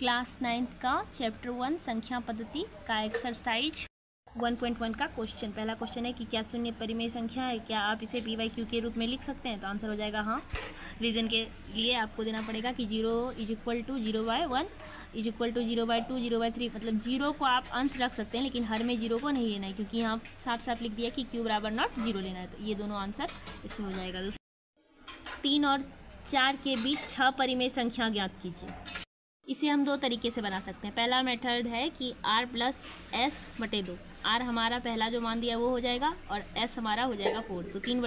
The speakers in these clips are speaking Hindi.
क्लास 9th का चैप्टर 1 संख्या पद्धति का एक्सरसाइज 1.1 का क्वेश्चन। पहला क्वेश्चन है कि क्या शून्य परिमेय संख्या है, क्या आप इसे पी वाई क्यू के रूप में लिख सकते हैं। तो आंसर हो जाएगा हाँ। रीजन के लिए आपको देना पड़ेगा कि 0 is equal to 0/1 is equal to 0/2 0/3, मतलब 0 को आप अंश रख सकते हैं लेकिन हर में 0 को नहीं लेना है, क्योंकि यहाँ साफ साफ लिख दिया कि q बराबर नॉट 0 लेना है। तो ये दोनों आंसर इसमें हो जाएगा। 3 और 4 के बीच 6 परिमेय संख्या ज्ञात कीजिए। इसे हम दो तरीके से बना सकते हैं। पहला मेथड है कि r प्लस एस बटे 2। r हमारा पहला जो मान दिया वो हो जाएगा और s हमारा हो जाएगा 4। तो 3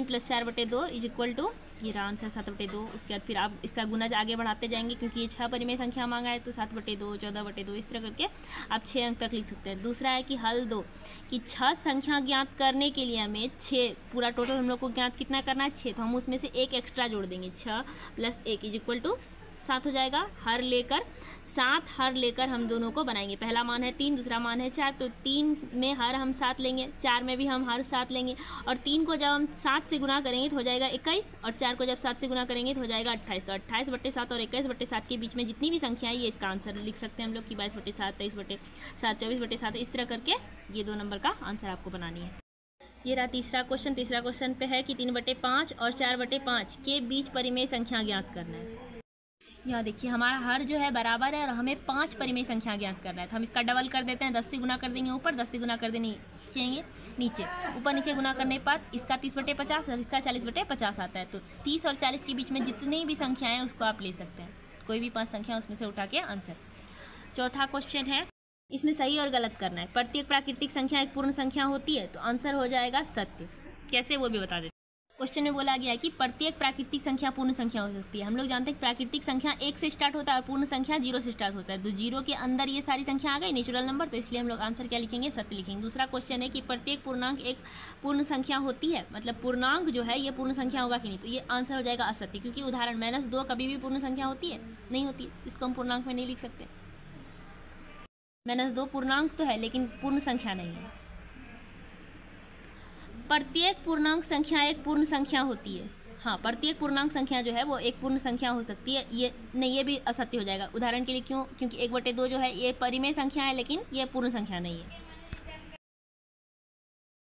प्लस 4 बटे 2 इज इक्वल टू, ये रहा आंसर 7 बटे 2। उसके बाद फिर आप इसका गुना आगे बढ़ाते जाएंगे, क्योंकि ये 6 परिमेय संख्या मांगा है तो 7 बटे 2 14 बटे 2 इस तरह करके आप 6 अंक तक लिख सकते हैं। दूसरा है कि हल 2 कि 6 संख्या ज्ञात करने के लिए हमें 6 पूरा टोटल हम लोग को ज्ञात कितना करना है 6, तो हम उसमें से एक एक्स्ट्रा जोड़ देंगे। 6 प्लस 1 इज इक्वल टू 7 हो जाएगा। हर लेकर हम दोनों को बनाएंगे। पहला मान है 3, दूसरा मान है 4, तो 3 में हर हम 7 लेंगे, 4 में भी हम हर 7 लेंगे, और 3 को जब हम 7 से गुना करेंगे तो हो जाएगा 21, और 4 को जब 7 से गुना करेंगे तो हो जाएगा 28। तो 28 बटे 7 और 21 बटे 7 के बीच में जितनी भी संख्या है ये इसका आंसर लिख सकते हैं हम लोग कि 22 बटे 7, 23 बटे 7, 24 बटे 7, इस तरह करके ये 2 नंबर का आंसर आपको बनानी है। ये रहा तीसरा क्वेश्चन। तीसरा क्वेश्चन पे है कि 3 बटे 5 और 4 बटे 5 के बीच परिमेय संख्या ज्ञात करना है। यहाँ देखिए हमारा हर जो है बराबर है और हमें 5 परिमेय संख्या ज्ञात करना है। तो हम इसका डबल कर देते हैं, 10 से गुना कर देंगे ऊपर, 10 से गुना कर देंगे नीचे, ऊपर नीचे गुना करने के बाद इसका 30 बटे 50 और इसका 40 बटे 50 आता है। तो 30 और 40 के बीच में जितनी भी संख्या है उसको आप ले सकते हैं, कोई भी 5 संख्या उसमें से उठा के आंसर। चौथा क्वेश्चन है, इसमें सही और गलत करना है। प्रत्येक प्राकृतिक संख्या एक पूर्ण संख्या होती है, तो आंसर हो जाएगा सत्य। कैसे वो भी बता देते हैं। क्वेश्चन में बोला गया है कि प्रत्येक प्राकृतिक संख्या पूर्ण संख्या हो सकती है। हम लोग जानते हैं प्राकृतिक संख्या 1 से स्टार्ट होता है और पूर्ण संख्या 0 से स्टार्ट होता है। तो 0 के अंदर ये सारी संख्या आ गई नेचुरल नंबर, तो इसलिए हम लोग आंसर क्या लिखेंगे, सत्य लिखेंगे। दूसरा क्वेश्चन है कि प्रत्येक पूर्णांक एक पूर्ण संख्या होती है, मतलब पूर्णांक जो है ये पूर्ण संख्या होगा कि नहीं, तो ये आंसर हो जाएगा असत्य, क्योंकि उदाहरण -2 कभी भी पूर्ण संख्या होती है नहीं होती, इसको हम पूर्णांक में नहीं लिख सकते। -2 पूर्णांक तो है लेकिन पूर्ण संख्या नहीं है। प्रत्येक पूर्णांक संख्या एक पूर्ण संख्या होती है। हाँ, प्रत्येक पूर्णांक संख्या जो है वो एक पूर्ण संख्या हो सकती है। ये नहीं, ये भी असत्य हो जाएगा। उदाहरण के लिए क्यों, क्योंकि 1/2 जो है ये परिमेय संख्या है लेकिन ये पूर्ण संख्या नहीं है।